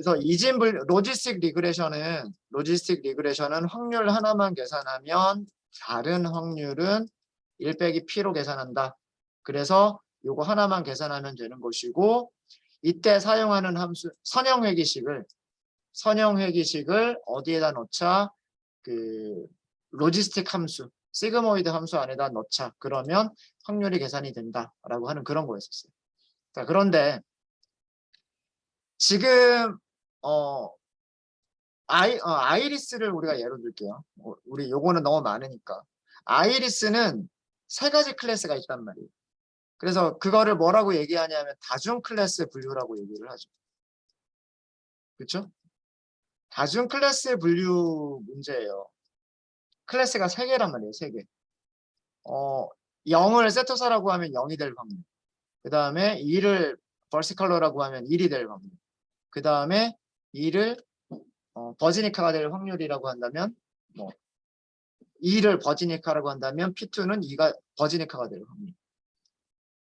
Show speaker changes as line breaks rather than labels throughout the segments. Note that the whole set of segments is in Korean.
그래서 로지스틱 리그레션은 확률 하나만 계산하면 다른 확률은 1 빼기 P로 계산한다. 그래서 요거 하나만 계산하면 되는 것이고, 이때 사용하는 함수 선형회기식을 어디에다 넣자? 그 로지스틱 함수, 시그모이드 함수 안에다 넣자. 그러면 확률이 계산이 된다라고 하는 그런 거였었어요. 자, 그런데 지금 아이리스를 우리가 예로 들게요. 우리 요거는 너무 많으니까. 아이리스는 세 가지 클래스가 있단 말이에요. 그래서 그거를 뭐라고 얘기하냐면 다중 클래스 분류라고 얘기를 하죠. 그렇죠? 다중 클래스 분류 문제예요. 클래스가 3개란 말이에요. 3개. 0을 세토사라고 하면 0이 될 확률. 그 다음에 2를 벌시컬러라고 하면 1이 될 확률. 그 다음에 2를 버지니카가 될 확률이라고 한다면 2를 버지니카라고 한다면 P2는 2가 버지니카가 될 확률.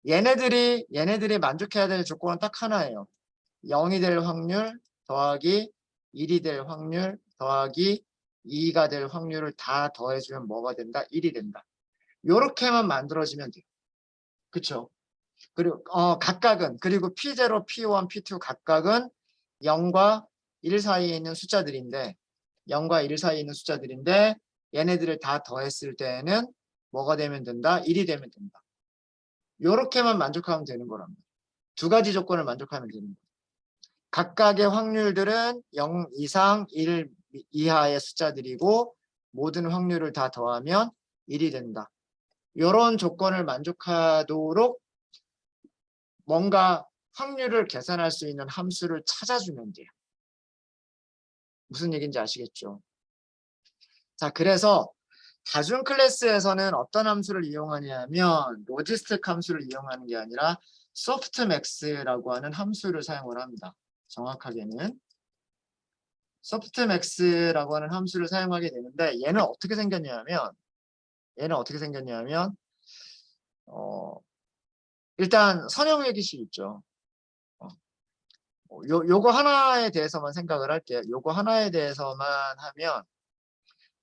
얘네들이 만족해야 될 조건은 딱 하나예요. 0이 될 확률 더하기 1이 될 확률 더하기 2가 될 확률을 다 더해주면 뭐가 된다? 1이 된다. 요렇게만 만들어지면 돼요. 그쵸? 그리고 그리고 P0, P1, P2 각각은 0과 1 사이에 있는 숫자들인데 얘네들을 다 더했을 때에는 뭐가 되면 된다? 1이 되면 된다. 요렇게만 만족하면 되는 거랍니다. 2가지 조건을 만족하면 되는 거예요. 각각의 확률들은 0 이상 1 이하의 숫자들이고 모든 확률을 다 더하면 1이 된다. 이런 조건을 만족하도록 뭔가 확률을 계산할 수 있는 함수를 찾아주면 돼요. 무슨 얘기인지 아시겠죠? 자, 그래서 다중 클래스에서는 어떤 함수를 이용하냐면 로지스틱 함수를 이용하는 게 아니라 소프트맥스라고 하는 함수를 사용을 합니다. 정확하게는 소프트맥스라고 하는 함수를 사용하게 되는데 얘는 어떻게 생겼냐면 일단 선형회기식 있죠. 요거 하나에 대해서만 생각을 할게요. 요거 하나에 대해서만 하면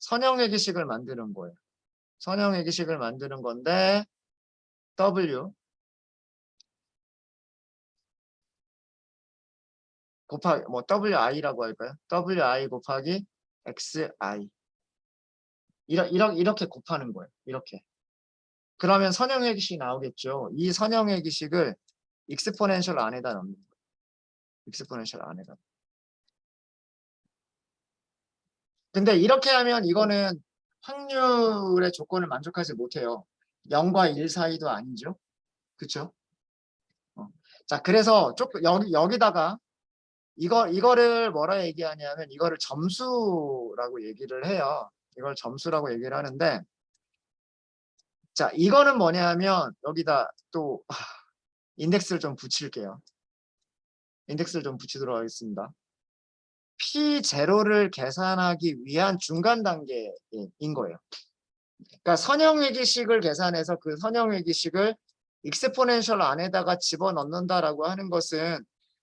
선형회기식을 만드는 거예요. 선형회기식을 만드는 건데 W 곱하기 WI라고 할까요? WI 곱하기 XI 이렇게 곱하는 거예요. 이렇게. 그러면 선형회기식이 나오겠죠. 이 선형회기식을 익스포넨셜 안에다 넣는 거예요. 익스포넨셜 안에다. 근데 이렇게 하면 이거는 확률의 조건을 만족하지 못해요. 0과 1 사이도 아니죠. 그쵸? 자, 그래서 조금 여기다가 이거를 뭐라 얘기하냐면 이거를 점수라고 얘기를 해요. 이걸 점수라고 얘기를 하는데 자, 이거는 뭐냐 하면 여기다 또 인덱스를 좀 붙일게요. 인덱스를 좀 붙이도록 하겠습니다. P0를 계산하기 위한 중간 단계인 거예요. 그러니까 선형회기식을 계산해서 그 선형회기식을 익스포넨셜 안에다가 집어넣는다라고 하는 것은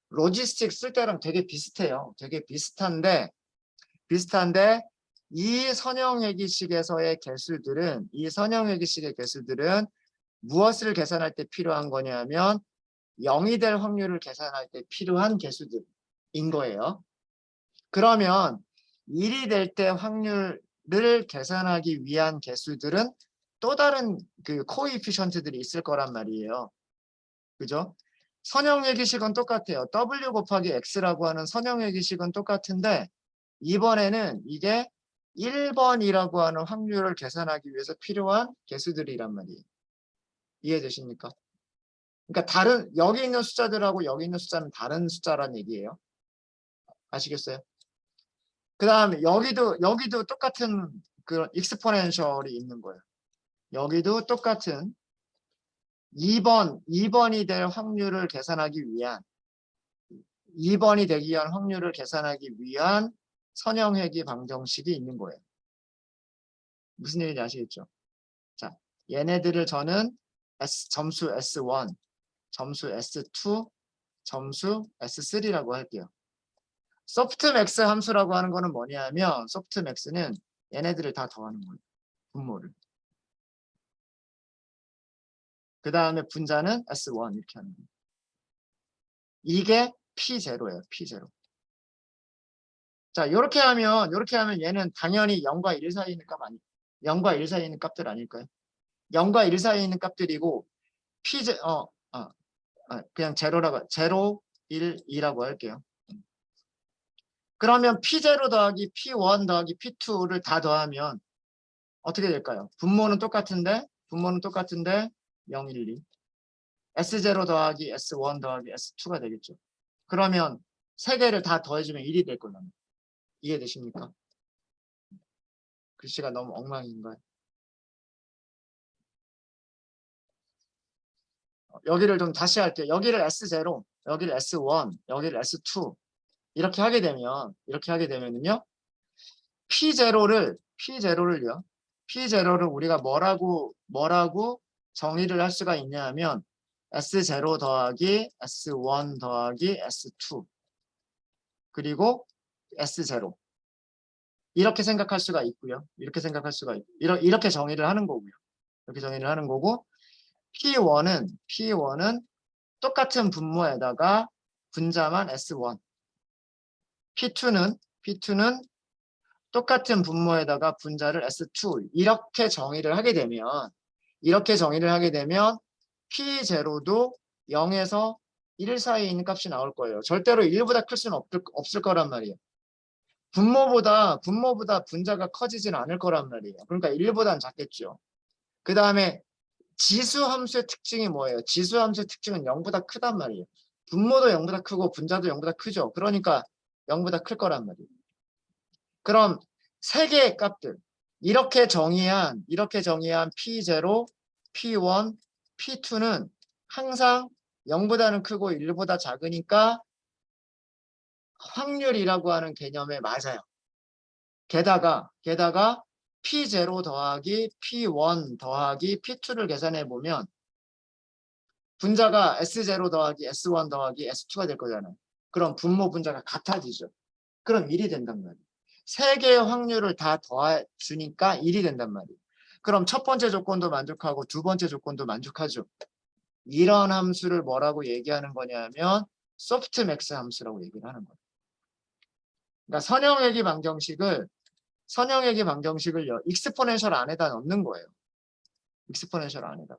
로지스틱 쓸 때랑 되게 비슷해요. 되게 비슷한데 이 선형회기식의 개수들은 무엇을 계산할 때 필요한 거냐면 0이 될 확률을 계산할 때 필요한 개수들인 거예요. 그러면 1이 될 때 확률을 계산하기 위한 개수들은 또 다른 그 코에피션트들이 있을 거란 말이에요. 그죠? 선형회기식은 똑같아요. W 곱하기 X라고 하는 선형회기식은 똑같은데 이번에는 이게 1번이라고 하는 확률을 계산하기 위해서 필요한 개수들이란 말이에요. 이해되십니까? 그러니까 여기 있는 숫자들하고 여기 있는 숫자는 다른 숫자란 얘기예요. 아시겠어요? 그 다음에 여기도 똑같은 그런 익스포넨셜이 있는 거예요. 여기도 똑같은 2번이 될 확률을 계산하기 위한 2번이 되기 위한 확률을 계산하기 위한 선형회기 방정식이 있는 거예요. 무슨 얘기인지 아시겠죠? 자, 얘네들을 저는 점수 S1, 점수 S2, 점수 S3라고 할게요. 소프트맥스 함수라고 하는 거는 뭐냐면 소프트맥스는 얘네들을 다 더하는 거예요. 분모를. 그 다음에 분자는 S1 이렇게 하는 거예요. 이게 P0예요. P0. 자, 이렇게 하면 얘는 당연히 0과 1 사이에 있는 값 0과 1 사이에 있는 값들 아닐까요? 0과 1 사이에 있는 값들이고 그냥 제로라고 0, 1, 2라고 할게요. 그러면 P0 더하기 P1 더하기 P2를 다 더하면 어떻게 될까요? 분모는 똑같은데 0, 1, 2. S0 더하기 S1 더하기 S2가 되겠죠. 그러면 세 개를 다 더해주면 1이 될 거예요. 이해되십니까? 글씨가 너무 엉망인가요? 여기를 좀 다시 할게요. 여기를 S0, 여기를 S1, 여기를 S2 이렇게 하게 되면은요. P0를 우리가 뭐라고 정의를 할 수가 있냐면 S0 더하기 S1 더하기 S2 그리고 S0 이렇게 생각할 수가 있고요. 이렇게 정의를 하는 거고요. 이렇게 정의를 하는 거고 P1은 똑같은 분모에다가 분자만 S1 P2는 똑같은 분모에다가 분자를 S2 이렇게 정의를 하게 되면 P0도 0에서 1 사이에 있는 값이 나올 거예요. 절대로 1보다 클 수는 없을 거란 말이에요. 분모보다 분자가 커지지는 않을 거란 말이에요. 그러니까 1보다는 작겠죠. 그 다음에 지수함수의 특징이 뭐예요? 지수함수의 특징은 0보다 크단 말이에요. 분모도 0보다 크고 분자도 0보다 크죠. 그러니까 0보다 클 거란 말이에요. 그럼 세 개의 값들 이렇게 정의한 P0, P1, P2는 항상 0보다는 크고 1보다 작으니까 확률이라고 하는 개념에 맞아요. 게다가 P0 더하기 P1 더하기 P2를 계산해 보면 분자가 S0 더하기 S1 더하기 S2가 될 거잖아요. 그럼 분모 분자가 같아지죠. 그럼 1이 된단 말이에요. 세 개의 확률을 다 더해주니까 1이 된단 말이에요. 그럼 첫 번째 조건도 만족하고 두 번째 조건도 만족하죠. 이런 함수를 뭐라고 얘기하는 거냐면 소프트맥스 함수라고 얘기를 하는 거예요. 그러니까 선형외기 방정식을 익스포넨셜 안에다 넣는 거예요. 익스포넨셜 안에다.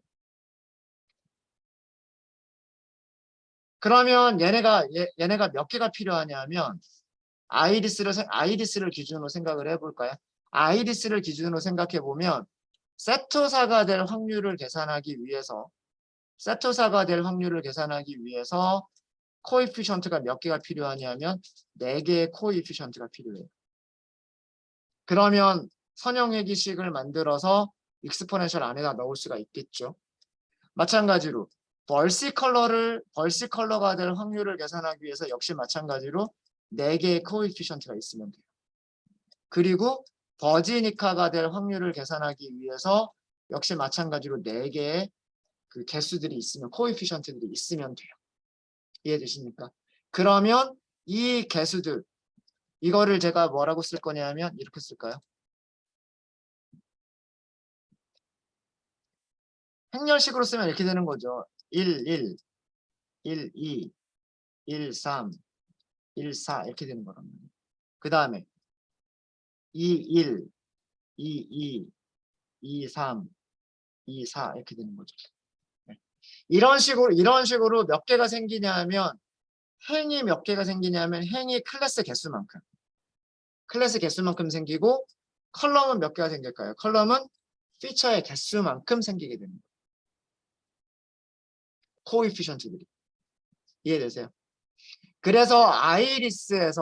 그러면 얘네가 몇 개가 필요하냐면 아이리스를 기준으로 생각을 해볼까요? 아이리스를 기준으로 생각해 보면 세토사가 될 확률을 계산하기 위해서 코에피션트가 몇 개가 필요하냐면 4개의 코에피션트가 필요해요. 그러면 선형외기식을 만들어서 익스포넨셜 안에다 넣을 수가 있겠죠. 마찬가지로 벌시 컬러가 될 확률을 계산하기 위해서 역시 마찬가지로 4개의 코에피션트가 있으면 돼요. 그리고 버지니카가 될 확률을 계산하기 위해서 역시 마찬가지로 4개의 그 개수들이 있으면 코에피션트들이 있으면 돼요. 이해되십니까? 그러면 이 개수들 이거를 제가 뭐라고 쓸 거냐면 이렇게 쓸까요? 행렬식으로 쓰면 이렇게 되는 거죠. 1, 1, 1, 2, 1, 3, 1, 4 이렇게 되는 거란 말이에요. 그 다음에 2, 1, 2, 2, 2, 3, 2, 4 이렇게 되는 거죠. 네. 이런 식으로 몇 개가 생기냐면 행이 몇 개가 생기냐면 행이 클래스 개수만큼 생기고 컬럼은 몇 개가 생길까요? 컬럼은 피처의 개수만큼 생기게 됩니다. 코에피션트들이. 이해되세요? 그래서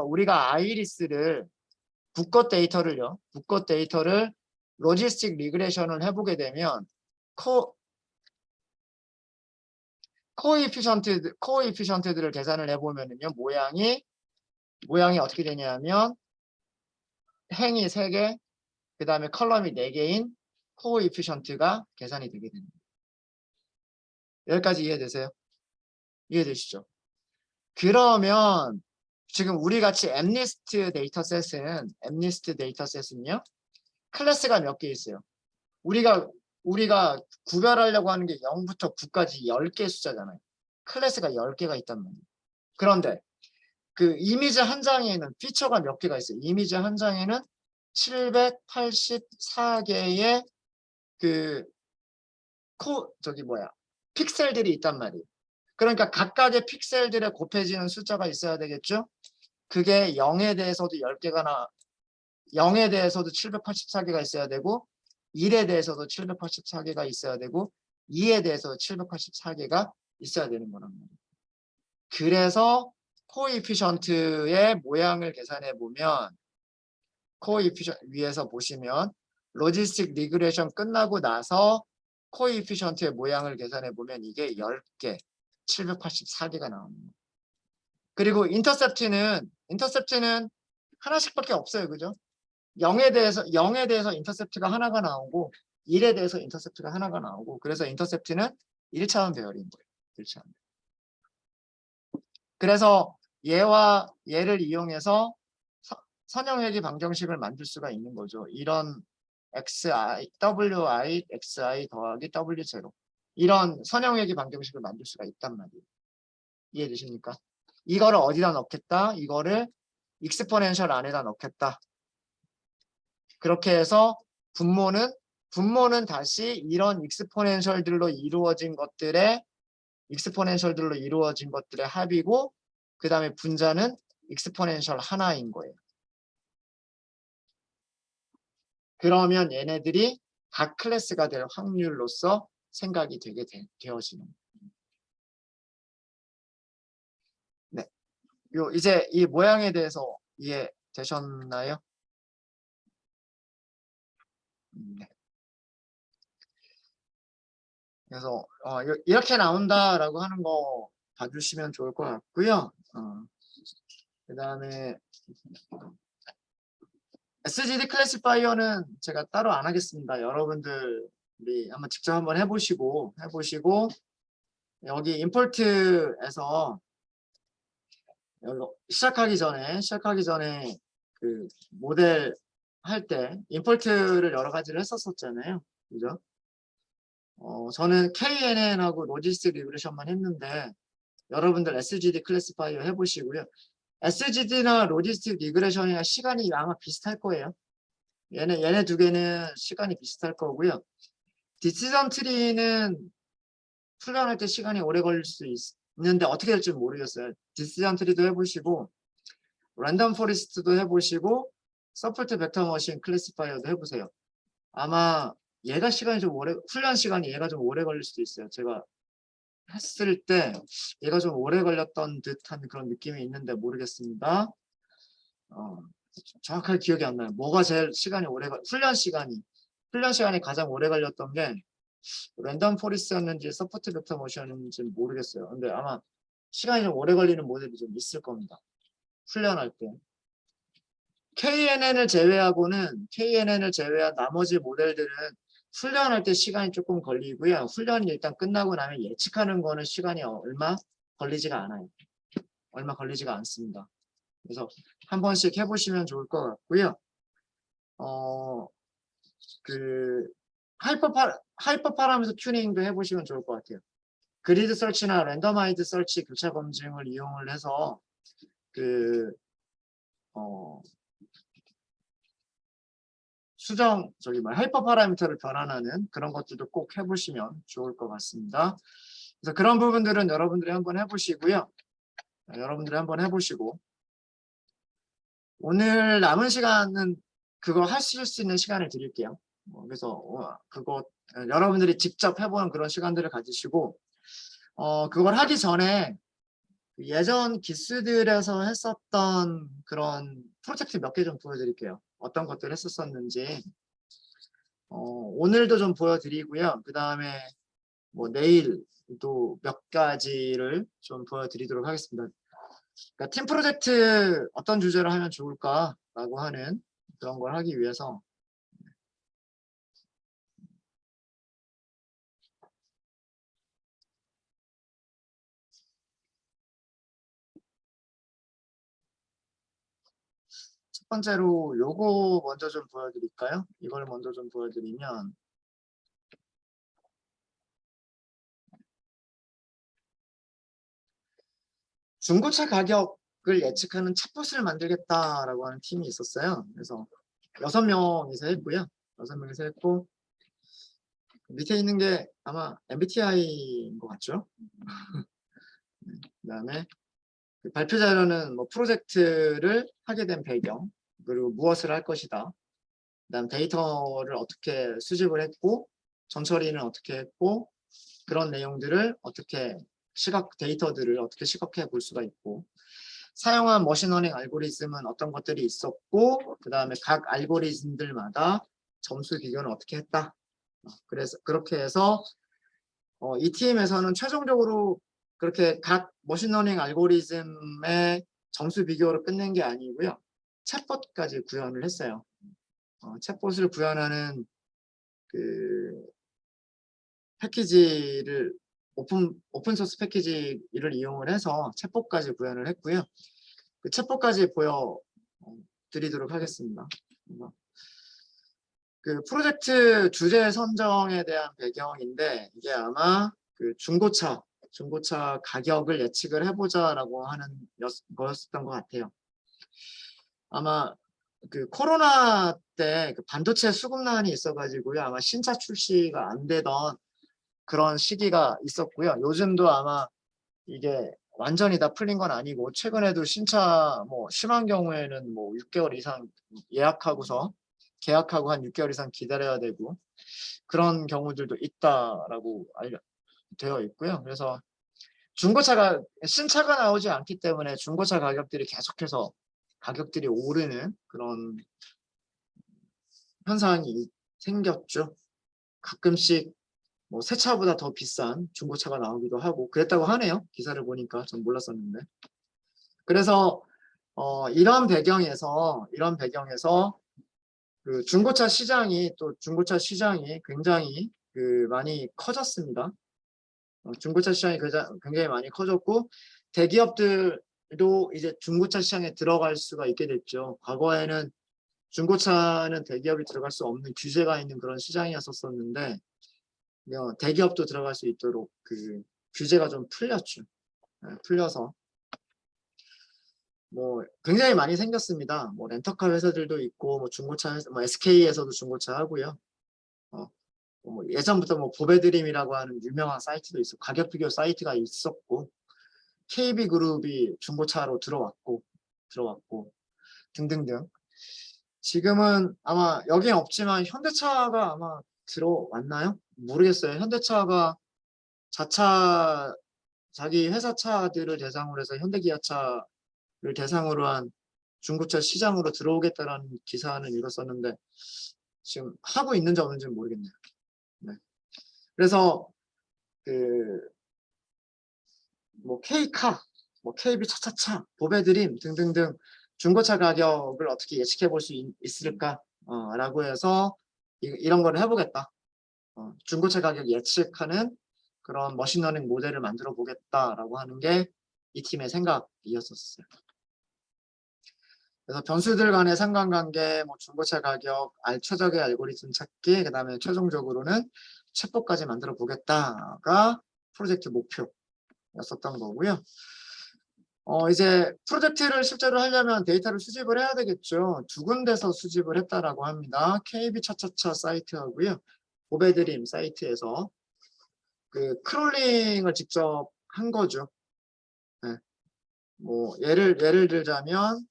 우리가 아이리스를 북컷 데이터를 로지스틱 리그레션을 해보게 되면 코에피션트들을 계산을 해보면요 모양이 어떻게 되냐면 행이 3개 그 다음에 컬럼이 4개인 코에피션트가 계산이 되게 됩니다. 여기까지 이해되세요? 이해되시죠? 그러면 지금 우리 같이 엠니스트 데이터셋은요. 클래스가 몇 개 있어요. 우리가 구별하려고 하는 게 0부터 9까지 10개 숫자잖아요. 클래스가 10개가 있단 말이에요. 그런데 그 이미지 한 장에는 피처가 몇 개가 있어요. 이미지 한 장에는 784개의 그 픽셀들이 있단 말이에요. 그러니까 각각의 픽셀들에 곱해지는 숫자가 있어야 되겠죠. 그게 0에 대해서도 10개가 0에 대해서도 784개가 있어야 되고 1에 대해서도 784개가 있어야 되고 2에 대해서도 784개가 있어야 되는 거란 말이에요. 그래서 코에피션트의 모양을 계산해 보면 코에피션트 위에서 보시면 로지스틱 리그레이션 끝나고 나서 코에피션트의 모양을 계산해 보면 이게 10개, 784개가 나옵니다. 그리고 인터셉트는 하나씩밖에 없어요. 그죠? 0에 대해서 인터셉트가 하나가 나오고 1에 대해서 인터셉트가 하나가 나오고 그래서 인터셉트는 1차원 배열인 거예요. 1차원. 그래서 얘를 이용해서 선형회귀 방정식을 만들 수가 있는 거죠. 이런 wi, xi 더하기 w0 이런 선형회귀 방정식을 만들 수가 있단 말이에요. 이해되십니까? 이거를 어디다 넣겠다? 이거를 익스포넨셜 안에다 넣겠다. 그렇게 해서 분모는 다시 이런 익스포넨셜들로 이루어진 것들의 합이고 그 다음에 분자는 익스포넨셜 하나인 거예요. 그러면 얘네들이 각 클래스가 될 확률로서 생각이 되게 되어지는 거예요. 네. 이제 이 모양에 대해서 이해되셨나요? 네. 그래서 이렇게 나온다라고 하는 거 봐주시면 좋을 것 같고요. 그 다음에 SGD 클래시파이어는 제가 따로 안 하겠습니다. 여러분들이 한번 직접 한번 해보시고 여기 임포트에서 시작하기 전에 그 모델 할 때 임포트를 여러 가지를 했었잖아요. 그죠? 저는 KNN하고 로지스틱 리그레션만 했는데 여러분들 SGD 클래시파이어 해보시고요. SGD나 로지스틱 리그레션이나 시간이 아마 비슷할 거예요. 얘네 두 개는 시간이 비슷할 거고요. 디시전 트리는 훈련할 때 시간이 오래 걸릴 수 있는데 어떻게 될지 모르겠어요. 디시전 트리도 해보시고 랜덤 포리스트도 해보시고 서포트 벡터 머신 클래시파이어도 해보세요. 아마 얘가 시간이 좀 훈련 시간이 얘가 좀 오래 걸릴 수도 있어요. 제가 했을 때 얘가 좀 오래 걸렸던 듯한 그런 느낌이 있는데 모르겠습니다. 정확하게 기억이 안 나요. 뭐가 제일 시간이 훈련 시간이 가장 오래 걸렸던 게 랜덤 포리스였는지 서포트 벡터 모션인지 모르겠어요. 근데 아마 시간이 좀 오래 걸리는 모델이 좀 있을 겁니다. 훈련할 때. KNN을 제외한 나머지 모델들은 훈련할 때 시간이 조금 걸리고요. 훈련이 일단 끝나고 나면 예측하는 거는 시간이 얼마 걸리지가 않아요. 얼마 걸리지가 않습니다. 그래서 한 번씩 해보시면 좋을 것 같고요. 하이퍼 파라미터 튜닝도 해보시면 좋을 것 같아요. 그리드 설치나 랜더마이드 설치 교차 검증을 이용을 해서 하이퍼 파라미터를 변환하는 그런 것들도 꼭 해보시면 좋을 것 같습니다. 그래서 그런 부분들은 여러분들이 한번 해보시고요. 오늘 남은 시간은 그거 하실 수 있는 시간을 드릴게요. 그래서 여러분들이 직접 해보는 그런 시간들을 가지시고 그걸 하기 전에 예전 기수들에서 했었던 그런 프로젝트 몇 개 좀 보여드릴게요. 어떤 것들을 했었었는지 오늘도 좀 보여드리고요. 그 다음에 내일도 몇 가지를 좀 보여드리도록 하겠습니다. 그러니까 팀 프로젝트 어떤 주제로 하면 좋을까라고 하는 그런 걸 하기 위해서 번째로 요거 먼저 좀 보여드릴까요? 이걸 먼저 좀 보여드리면 중고차 가격을 예측하는 챗봇을 만들겠다라고 하는 팀이 있었어요. 그래서 6명이서 했고요. 6명이서 했고 밑에 있는 게 아마 MBTI인 것 같죠? 그다음에 그 발표 자료는 뭐 프로젝트를 하게 된 배경, 그리고 무엇을 할 것이다. 그다음 데이터를 어떻게 수집을 했고 전처리는 어떻게 했고 그런 내용들을 어떻게 데이터들을 어떻게 시각해 볼 수가 있고 사용한 머신러닝 알고리즘은 어떤 것들이 있었고 그 다음에 각 알고리즘들마다 점수 비교는 어떻게 했다. 그래서 그렇게 해서 이 팀에서는 최종적으로 그렇게 각 머신러닝 알고리즘의 점수 비교를 끝낸 게 아니고요. 챗봇까지 구현을 했어요. 챗봇을 구현하는 그 패키지를 오픈소스 패키지를 이용을 해서 챗봇까지 구현을 했고요. 그 챗봇까지 보여 드리도록 하겠습니다. 그 프로젝트 주제 선정에 대한 배경인데 이게 아마 그 중고차 가격을 예측을 해보자라고 하는 거였던 것 같아요. 아마 그 코로나 때 그 반도체 수급난이 있어가지고요. 아마 신차 출시가 안 되던 그런 시기가 있었고요. 요즘도 아마 이게 완전히 다 풀린 건 아니고 최근에도 신차 뭐 심한 경우에는 뭐 6개월 이상 예약하고서 계약하고 한 6개월 이상 기다려야 되고 그런 경우들도 있다라고 되어 있고요. 그래서 중고차가 신차가 나오지 않기 때문에 중고차 가격들이 계속해서 가격들이 오르는 그런 현상이 생겼죠. 가끔씩 뭐 새 차보다 더 비싼 중고차가 나오기도 하고 그랬다고 하네요. 기사를 보니까 전 몰랐었는데. 그래서 이런 배경에서 그 중고차 시장이 굉장히 그 많이 커졌습니다. 중고차 시장이 굉장히 많이 커졌고 대기업들도 이제 중고차 시장에 들어갈 수가 있게 됐죠. 과거에는 중고차는 대기업이 들어갈 수 없는 규제가 있는 그런 시장이었었는데 대기업도 들어갈 수 있도록 그 규제가 좀 풀렸죠. 풀려서 뭐 굉장히 많이 생겼습니다. 뭐 렌터카 회사들도 있고 뭐 중고차 회사, 뭐 SK에서도 중고차 하고요. 뭐 예전부터 뭐 보배드림이라고 하는 유명한 사이트도 있어 가격 비교 사이트가 있었고 KB그룹이 중고차로 들어왔고 등등등. 지금은 아마 여기는 없지만 현대차가 아마 들어왔나요? 모르겠어요. 현대차가 자기 회사 차들을 대상으로 해서 현대기아차를 대상으로 한 중고차 시장으로 들어오겠다라는 기사는 읽었었는데 지금 하고 있는지 없는지는 모르겠네요. 네. 그래서 그 뭐 K카, 뭐 KB 차차차, 보배드림 등등등 중고차 가격을 어떻게 예측해 볼 수 있을까? 라고 해서 이런 거를 해보겠다. 중고차 가격 예측하는 그런 머신러닝 모델을 만들어 보겠다라고 하는 게 이 팀의 생각이었었어요. 그래서 변수들 간의 상관관계, 뭐 중고차 가격, 최적의 알고리즘 찾기, 그 다음에 최종적으로는 챗봇까지 만들어 보겠다가 프로젝트 목표였었던 거고요. 이제 프로젝트를 실제로 하려면 데이터를 수집을 해야 되겠죠. 2군데서 수집을 했다라고 합니다. KB 차차차 사이트하고요. 보배드림 사이트에서 그 크롤링을 직접 한 거죠. 네. 뭐 예를 들자면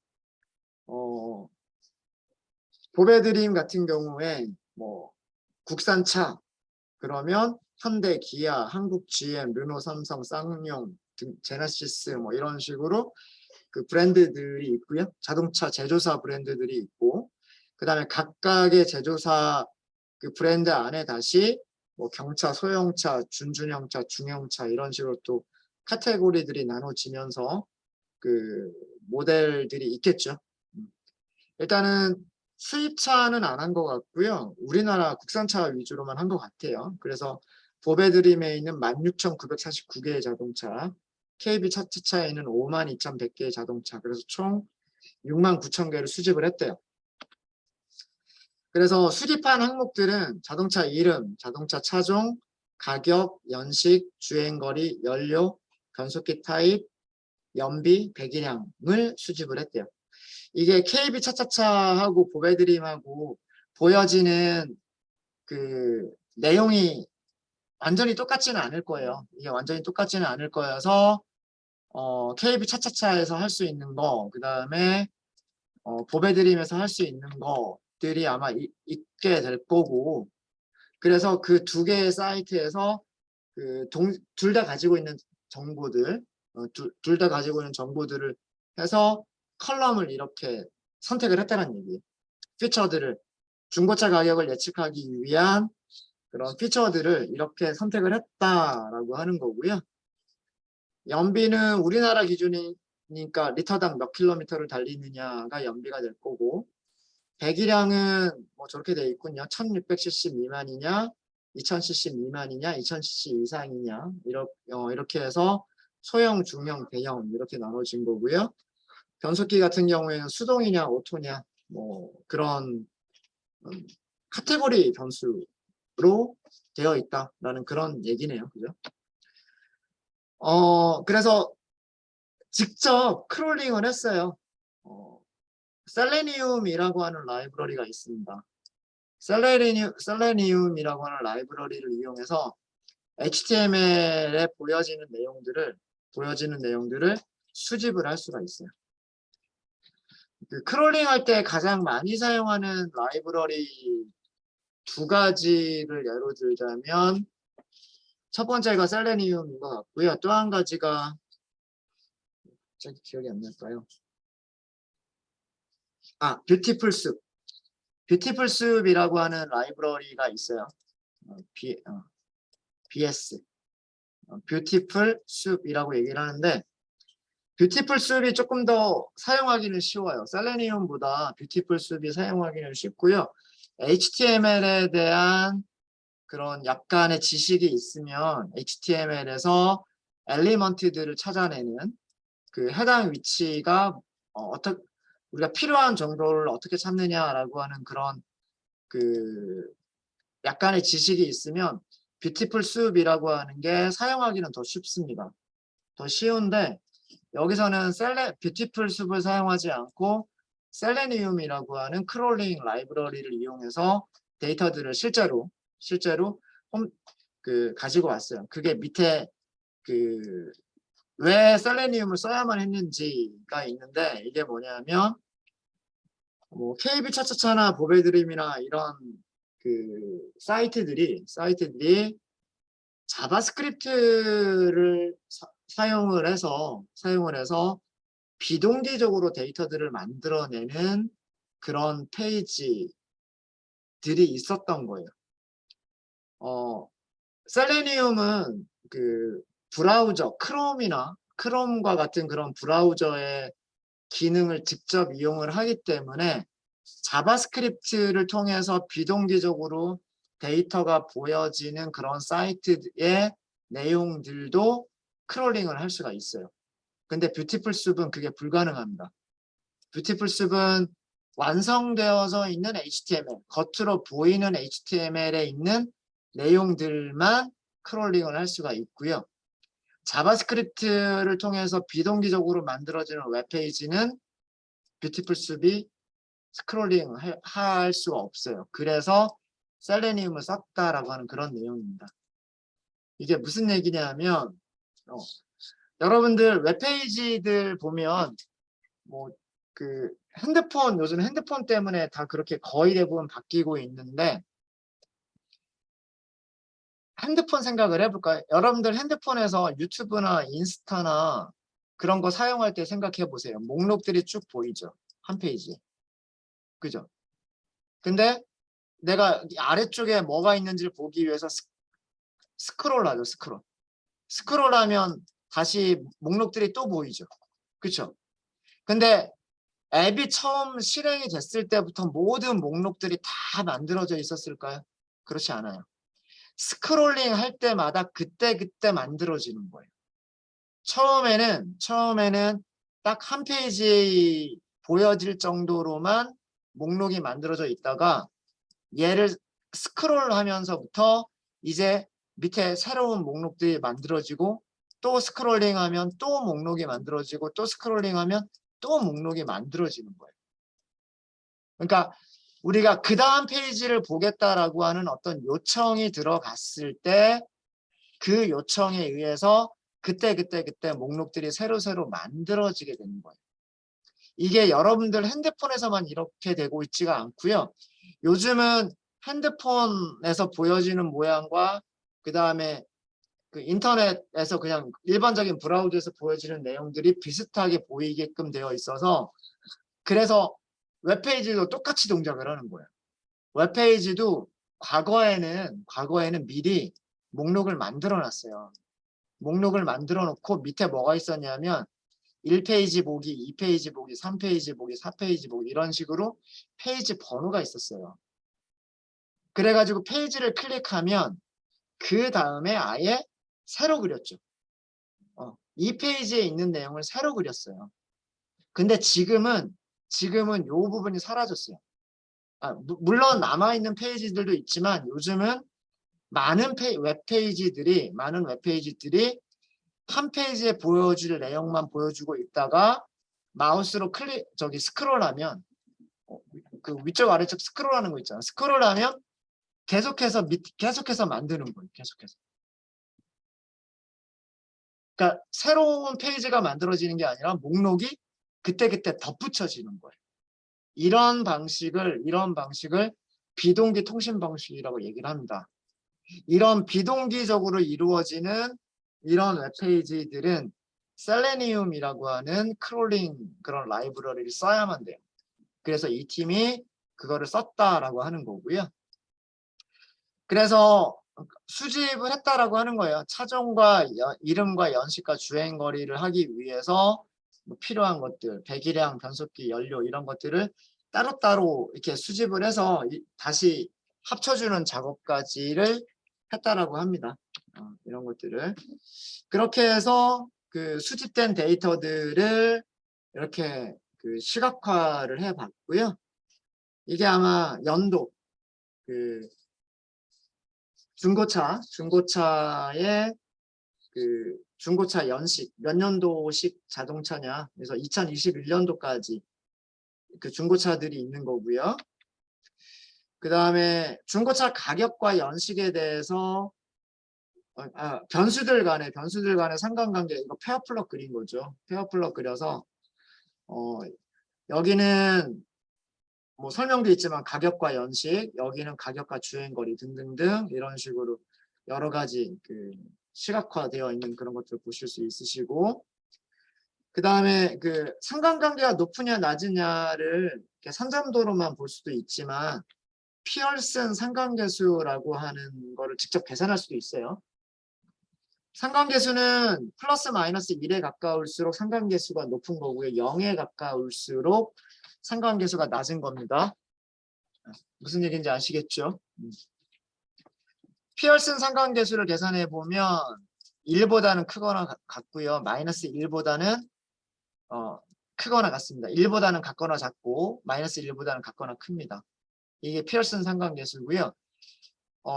보배드림 같은 경우에 뭐 국산차 그러면 현대, 기아, 한국 GM, 르노, 삼성, 쌍용, 제네시스 뭐 이런 식으로 그 브랜드들이 있고요. 자동차 제조사 브랜드들이 있고 그 다음에 각각의 제조사 그 브랜드 안에 다시 뭐 경차, 소형차, 준중형차, 중형차 이런 식으로 또 카테고리들이 나눠지면서 그 모델들이 있겠죠. 일단은 수입차는 안 한 것 같고요. 우리나라 국산차 위주로만 한 것 같아요. 그래서 보배드림에 있는 16,949개의 자동차, KB 차차차에 있는 52,100개의 자동차, 그래서 총 69,000개를 수집을 했대요. 그래서 수집한 항목들은 자동차 이름, 자동차 차종, 가격, 연식, 주행거리, 연료, 변속기 타입, 연비, 배기량을 수집을 했대요. 이게 KB 차차차하고 보배드림하고 보여지는 그 내용이 완전히 똑같지는 않을 거예요. 이게 완전히 똑같지는 않을 거여서 KB 차차차에서 할 수 있는 거, 그 다음에 보배드림에서 할 수 있는 것들이 아마 있게 될 거고, 그래서 그 두 개의 사이트에서 둘 다 가지고 있는 정보들, 둘 다 가지고 있는 정보들을 해서 컬럼을 이렇게 선택을 했다는 얘기예요. 피처들을, 중고차 가격을 예측하기 위한 그런 피처들을 이렇게 선택을 했다라고 하는 거고요. 연비는 우리나라 기준이니까 리터당 몇 킬로미터를 달리느냐가 연비가 될 거고, 배기량은 뭐 저렇게 돼 있군요. 1600cc 미만이냐, 2000cc 미만이냐, 2000cc 이상이냐, 이렇게 해서 소형, 중형, 대형 이렇게 나눠진 거고요. 변속기 같은 경우에는 수동이냐, 오토냐, 뭐 그런 카테고리 변수로 되어 있다라는 그런 얘기네요. 그죠? 그래서 직접 크롤링을 했어요. 셀레니움이라고 하는 라이브러리가 있습니다. 셀레니움이라고 하는 라이브러리를 이용해서 HTML에 보여지는 내용들을 수집을 할 수가 있어요. 크롤링 할 때 가장 많이 사용하는 라이브러리 두 가지를 예로 들자면, 첫 번째가 셀레니움인 것 같고요. 또 한 가지가 갑자기 기억이 안 날까요? 뷰티풀 숲. 뷰티풀 숲이라고 하는 라이브러리가 있어요. BS. 뷰티풀 숲이라고 얘기를 하는데, 뷰티풀 숲이 조금 더 사용하기는 쉬워요. 셀레니움보다 뷰티풀 숲이 사용하기는 쉽고요. HTML에 대한 그런 약간의 지식이 있으면 HTML에서 엘리먼트들을 찾아내는 그 해당 위치가 어떻게 우리가 필요한 정보를 어떻게 찾느냐라고 하는 그런 그 약간의 지식이 있으면 뷰티풀 숲이라고 하는 게 사용하기는 더 쉽습니다. 더 쉬운데 여기서는 뷰티풀 숲을 사용하지 않고 셀레니움이라고 하는 크롤링 라이브러리를 이용해서 데이터들을 실제로 가지고 왔어요. 그게 밑에 왜 셀레니움을 써야만 했는지가 있는데, 이게 뭐냐면 뭐 KB 차차차나 보배드림이나 이런 사이트들이 자바스크립트를 사용을 해서 비동기적으로 데이터들을 만들어내는 그런 페이지들이 있었던 거예요. 셀레니움은 브라우저, 크롬과 같은 그런 브라우저의 기능을 직접 이용을 하기 때문에 자바스크립트를 통해서 비동기적으로 데이터가 보여지는 그런 사이트의 내용들도 크롤링을 할 수가 있어요. 근데 뷰티풀 숲은 그게 불가능합니다. 뷰티풀 숲은 완성되어서 있는 HTML, 겉으로 보이는 HTML에 있는 내용들만 크롤링을 할 수가 있고요. 자바스크립트를 통해서 비동기적으로 만들어지는 웹페이지는 뷰티풀 숲이 스크롤링 할 수가 없어요. 그래서 셀레니움을 썼다라고 하는 그런 내용입니다. 이게 무슨 얘기냐면 여러분들 웹페이지들 보면 뭐 요즘 핸드폰 때문에 다 그렇게 거의 대부분 바뀌고 있는데, 핸드폰 생각을 해볼까요? 여러분들 핸드폰에서 유튜브나 인스타나 그런 거 사용할 때 생각해 보세요. 목록들이 쭉 보이죠? 한 페이지에. 그죠? 근데 내가 아래쪽에 뭐가 있는지를 보기 위해서 스크롤하죠. 스크롤하면 다시 목록들이 또 보이죠. 그쵸? 근데 앱이 처음 실행이 됐을 때부터 모든 목록들이 다 만들어져 있었을까요? 그렇지 않아요. 스크롤링 할 때마다 그때 만들어지는 거예요. 처음에는 딱 한 페이지 보여질 정도로만 목록이 만들어져 있다가 얘를 스크롤하면서부터 이제 밑에 새로운 목록들이 만들어지고 또 스크롤링하면 또 목록이 만들어지고 또 스크롤링하면 또 목록이 만들어지는 거예요. 그러니까 우리가 그 다음 페이지를 보겠다라고 하는 어떤 요청이 들어갔을 때 그 요청에 의해서 그때 목록들이 새로 만들어지게 되는 거예요. 이게 여러분들 핸드폰에서만 이렇게 되고 있지가 않고요. 요즘은 핸드폰에서 보여지는 모양과 그 다음에 그 인터넷에서 그냥 일반적인 브라우저에서 보여지는 내용들이 비슷하게 보이게끔 되어 있어서 그래서 웹페이지도 똑같이 동작을 하는 거예요. 웹페이지도 과거에는 미리 목록을 만들어 놨어요. 목록을 만들어 놓고 밑에 뭐가 있었냐면 1페이지 보기, 2페이지 보기, 3페이지 보기, 4페이지 보기 이런 식으로 페이지 번호가 있었어요. 그래가지고 페이지를 클릭하면 그 다음에 아예 새로 그렸죠. 이 페이지에 있는 내용을 새로 그렸어요. 근데 지금은 이 부분이 사라졌어요. 물론 남아있는 페이지들도 있지만 요즘은 많은 웹페이지들이 한 페이지에 보여줄 내용만 보여주고 있다가 마우스로 스크롤하면 그 위쪽 아래쪽 스크롤하는 거 있잖아요. 스크롤하면 계속해서 만드는 거예요. 계속해서. 그러니까 새로운 페이지가 만들어지는 게 아니라 목록이 그때 덧붙여지는 거예요. 이런 방식을 비동기 통신 방식이라고 얘기를 합니다. 이런 비동기적으로 이루어지는 이런 웹페이지들은 셀레니움이라고 하는 크롤링 그런 라이브러리를 써야만 돼요. 그래서 이 팀이 그거를 썼다라고 하는 거고요. 그래서 수집을 했다라고 하는 거예요. 차종과 이름과 연식과 주행 거리를 하기 위해서 필요한 것들, 배기량, 변속기, 연료 이런 것들을 따로따로 이렇게 수집을 해서 다시 합쳐주는 작업까지를 했다라고 합니다. 이런 것들을 그렇게 해서 그 수집된 데이터들을 이렇게 그 시각화를 해봤고요. 이게 아마 연도 그 중고차의 그 중고차 연식 몇 년도식 자동차냐 그래서 2021년도까지 그 중고차들이 있는 거고요. 그 다음에 중고차 가격과 연식에 대해서 변수들 간의 상관관계 이거 페어플럭 그린 거죠. 페어플럭 그려서 여기는 뭐 설명도 있지만 가격과 연식, 여기는 가격과 주행거리 등등등 이런 식으로 여러 가지 그 시각화되어 있는 그런 것들을 보실 수 있으시고 그 다음에 그 상관관계가 높으냐 낮으냐를 이렇게 선점도로만 볼 수도 있지만 피얼슨 상관계수라고 하는 거를 직접 계산할 수도 있어요. 상관계수는 플러스 마이너스 1에 가까울수록 상관계수가 높은 거고요. 0에 가까울수록 상관계수가 낮은 겁니다. 무슨 얘기인지 아시겠죠? 피얼슨 상관계수를 계산해 보면 1보다는 크거나 같고요. 마이너스 1보다는 크거나 같습니다. 1보다는 같거나 작고 마이너스 1보다는 같거나 큽니다. 이게 피얼슨 상관계수고요.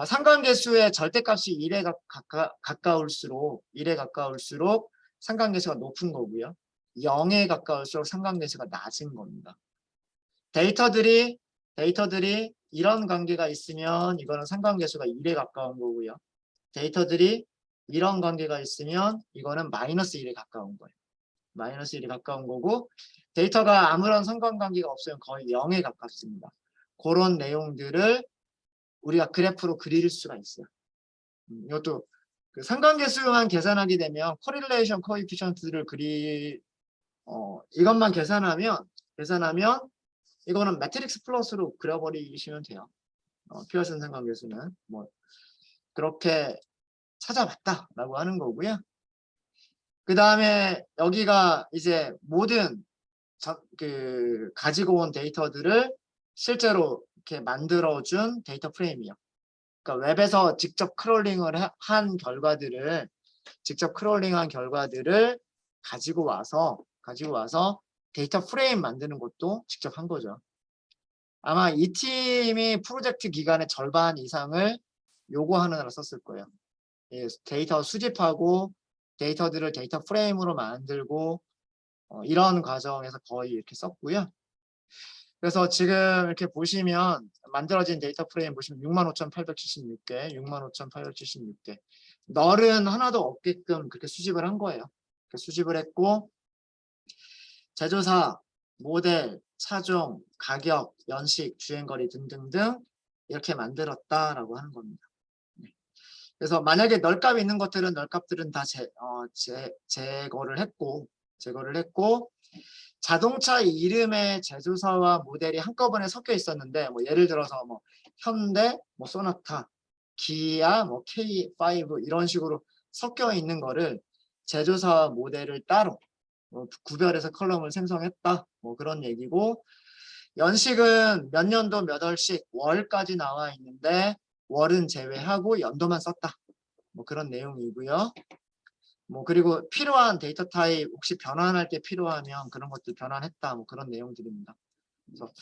상관계수의 절대값이 1에 가까울수록 상관계수가 높은 거고요. 0에 가까울수록 상관계수가 낮은 겁니다. 데이터들이 이런 관계가 있으면 이거는 상관계수가 1에 가까운 거고요. 데이터들이 이런 관계가 있으면 이거는 마이너스 1에 가까운 거예요. 마이너스 1에 가까운 거고 데이터가 아무런 상관관계가 없으면 거의 0에 가깝습니다. 그런 내용들을 우리가 그래프로 그릴 수가 있어요. 이것도 그 상관계수만 계산하게 되면 코릴레이션 코에피션트를 이것만 계산하면 이거는 매트릭스 플러스로 그려버리시면 돼요. 피어슨 상관계수는 뭐 그렇게 찾아봤다라고 하는 거고요. 그 다음에 여기가 이제 모든 가지고 온 데이터들을 실제로 이렇게 만들어준 데이터 프레임이요. 그러니까 웹에서 직접 크롤링을 한 결과들을 가지고 와서 데이터 프레임 만드는 것도 직접 한 거죠. 아마 이 팀이 프로젝트 기간의 절반 이상을 요거 하느라 썼을 거예요. 예, 데이터 수집하고 데이터들을 데이터 프레임으로 만들고 이런 과정에서 거의 이렇게 썼고요. 그래서 지금 이렇게 보시면 만들어진 데이터 프레임 보시면 65,876개, 65,876개. 널은 하나도 없게끔 그렇게 수집을 한 거예요. 수집을 했고 제조사, 모델, 차종, 가격, 연식, 주행거리 등등등 이렇게 만들었다라고 하는 겁니다. 그래서 만약에 널값이 있는 것들은 널값들은 다 제거를 했고 자동차 이름의 제조사와 모델이 한꺼번에 섞여 있었는데 뭐 예를 들어서 뭐 현대, 뭐 소나타, 기아, 뭐 K5 이런 식으로 섞여 있는 거를 제조사와 모델을 따로 구별해서 컬럼을 생성했다. 뭐 그런 얘기고 연식은 몇 년도 몇 월씩 월까지 나와 있는데 월은 제외하고 연도만 썼다. 뭐 그런 내용이고요. 뭐 그리고 필요한 데이터 타입 혹시 변환할 게 필요하면 그런 것들 변환했다. 뭐 그런 내용들입니다. 그래서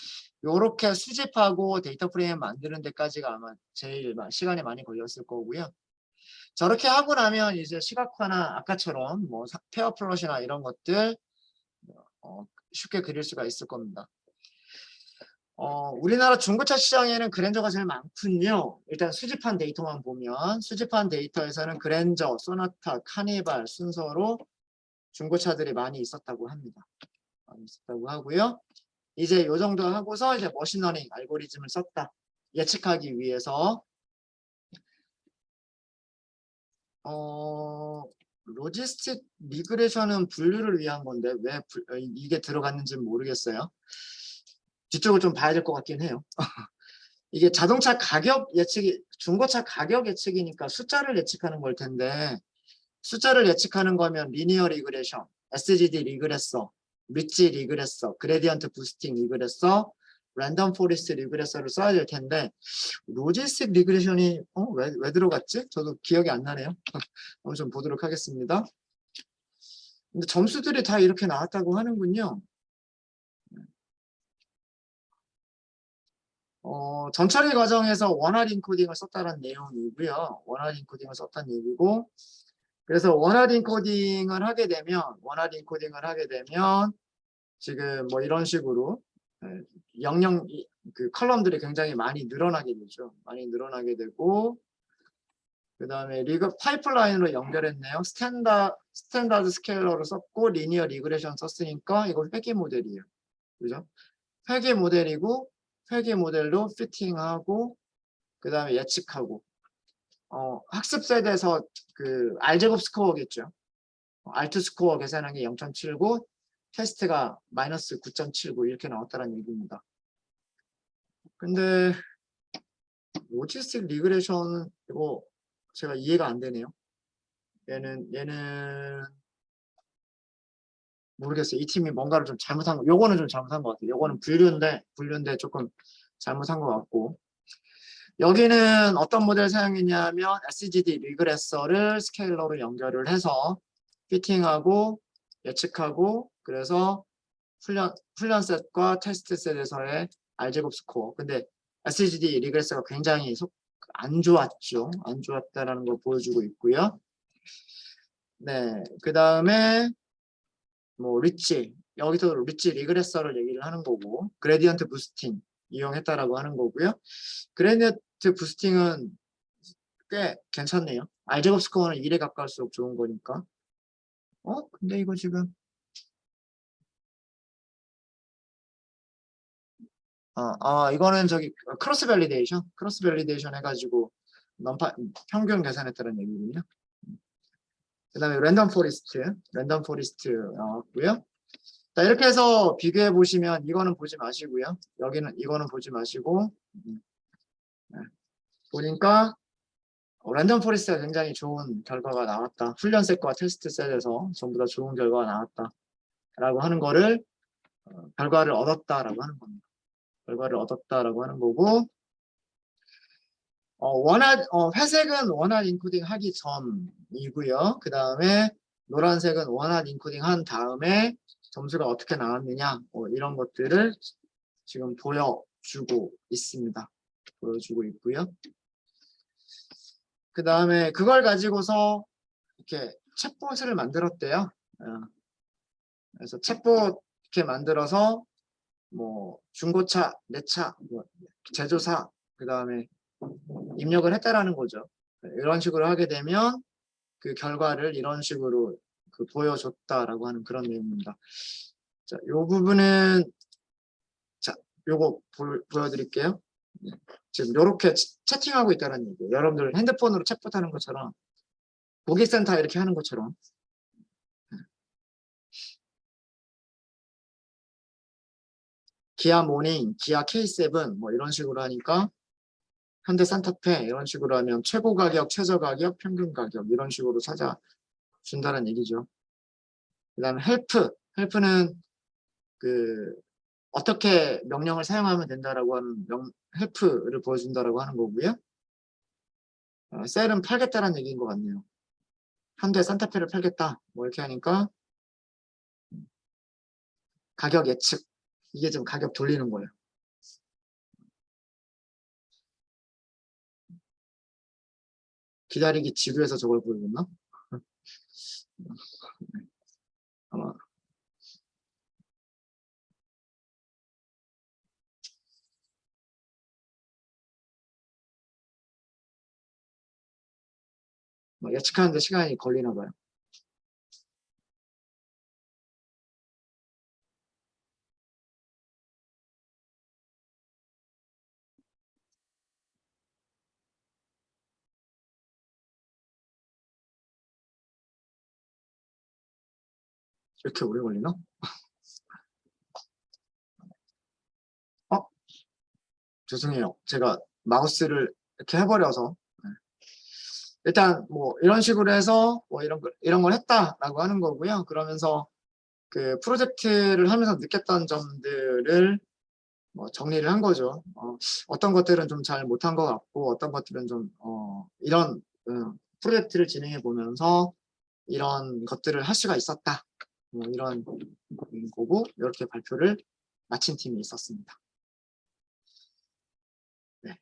요렇게 수집하고 데이터 프레임 만드는 데까지가 아마 제일 시간이 많이 걸렸을 거고요. 저렇게 하고 나면 이제 시각화나 아까처럼 뭐 페어 플롯이나 이런 것들 쉽게 그릴 수가 있을 겁니다. 우리나라 중고차 시장에는 그랜저가 제일 많군요. 일단 수집한 데이터만 보면 수집한 데이터에서는 그랜저, 소나타, 카니발 순서로 중고차들이 많이 있었다고 합니다. 많이 있었다고 하고요. 이제 요 정도 하고서 이제 머신러닝 알고리즘을 썼다. 예측하기 위해서 로지스틱 리그레션은 분류를 위한 건데 왜 이게 들어갔는지는 모르겠어요. 뒤쪽을 좀 봐야 될 것 같긴 해요. 이게 자동차 가격 예측이 중고차 가격 예측이니까 숫자를 예측하는 걸 텐데 숫자를 예측하는 거면 리니어 리그레션, SGD 리그레서, 리치 리그레서, 그레디언트 부스팅 리그레서, 랜덤 포리스트 리그레서를 써야 될 텐데 로지스틱 리그레션이 왜 들어갔지? 저도 기억이 안 나네요. 한번 좀 보도록 하겠습니다. 근데 점수들이 다 이렇게 나왔다고 하는군요. 전처리 과정에서 원활 인코딩을 썼다는 내용이고요. 원활 인코딩을 썼다는 얘기고 그래서 원활 인코딩을 하게 되면 지금 뭐 이런 식으로 영영 그 컬럼들이 굉장히 많이 늘어나게 되죠. 많이 늘어나게 되고 그 다음에 리그 파이프라인으로 연결했네요. 스탠다드 스케일러를 썼고 리니어 리그레션 썼으니까 이거 회계 모델이에요. 그죠? 회계 모델이고 회계 모델로 피팅하고 그 다음에 예측하고 학습 세대에서 그 알제곱 스코어겠죠. 알트 스코어 계산한 게 0.79 테스트가 마이너스 9.79 이렇게 나왔다는 얘기입니다. 근데 로지스틱 리그레션 이거 제가 이해가 안 되네요. 얘는 모르겠어요. 이 팀이 뭔가를 좀 잘못한 거, 요거는 좀 잘못한 것 같아요. 요거는 분류인데 조금 잘못한 것 같고 여기는 어떤 모델을 사용했냐면 SGD 리그레서를 스케일러로 연결을 해서 피팅하고 예측하고 그래서 훈련 셋과 테스트 셋에서의 알제곱 스코어. 근데 SGD 리그레서가 굉장히 안 좋았죠. 안 좋았다라는 걸 보여주고 있고요. 네, 그 다음에 뭐 리치 여기서 리치 리그레서를 얘기를 하는 거고 그레디언트 부스팅 이용했다라고 하는 거고요. 그레디언트 부스팅은 꽤 괜찮네요. 알제곱 스코어는 1에 가까울수록 좋은 거니까. 근데 이거 지금 이거는 저기 크로스 밸리데이션 해가지고 평균 계산했다는 얘기군요. 그 다음에 랜덤 포리스트 나왔고요. 자, 이렇게 해서 비교해 보시면 이거는 보지 마시고요. 이거는 보지 마시고 네. 보니까 랜덤 포리스트가 굉장히 좋은 결과가 나왔다. 훈련 셋과 테스트 셋에서 전부 다 좋은 결과가 나왔다. 라고 하는 거를 결과를 얻었다라고 하는 겁니다. 결과를 얻었다라고 하는 거고 회색은 원활 인코딩 하기 전이고요. 그 다음에 노란색은 원핫 인코딩 한 다음에 점수가 어떻게 나왔느냐, 이런 것들을 지금 보여주고 있습니다. 보여주고 있고요. 그 다음에 그걸 가지고서 이렇게 챗봇을 만들었대요. 그래서 챗봇 이렇게 만들어서 뭐 중고차, 내차, 뭐 제조사, 그 다음에 입력을 했다라는 거죠. 이런 식으로 하게 되면 그 결과를 이런 식으로 보여줬다라고 하는 그런 내용입니다. 자, 요 부분은 자, 요거 보여드릴게요. 지금 요렇게 채팅하고 있다는 얘기예요. 여러분들 핸드폰으로 챗봇 하는 것처럼 고객센터 이렇게 하는 것처럼 기아 모닝, 기아 K7 뭐 이런 식으로 하니까 현대 산타페 이런 식으로 하면 최고 가격, 최저 가격, 평균 가격 이런 식으로 찾아준다는 얘기죠. 그 다음에 헬프는 그 어떻게 명령을 사용하면 된다라고 하는 헬프를 보여준다라고 하는 거고요. 셀은 팔겠다라는 얘기인 것 같네요. 현대 산타페를 팔겠다 뭐 이렇게 하니까 가격 예측, 이게 지금 가격 돌리는 거예요. 기다리기 지구에서 저걸 보여줬나? 아마 예측하는데 시간이 걸리나 봐요. 이렇게 오래 걸리나? 죄송해요. 제가 마우스를 이렇게 해버려서. 일단 뭐 이런 식으로 해서 뭐 이런 걸 했다라고 하는 거고요. 그러면서 그 프로젝트를 하면서 느꼈던 점들을 뭐 정리를 한 거죠. 어떤 것들은 좀 잘 못한 것 같고 어떤 것들은 좀 이런 프로젝트를 진행해 보면서 이런 것들을 할 수가 있었다. 뭐 이런 거고 이렇게 발표를 마친 팀이 있었습니다. 네.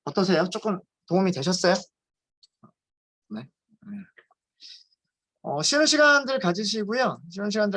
어떠세요? 조금 도움이 되셨어요? 네. 쉬는 시간들 가지시고요. 쉬는 시간들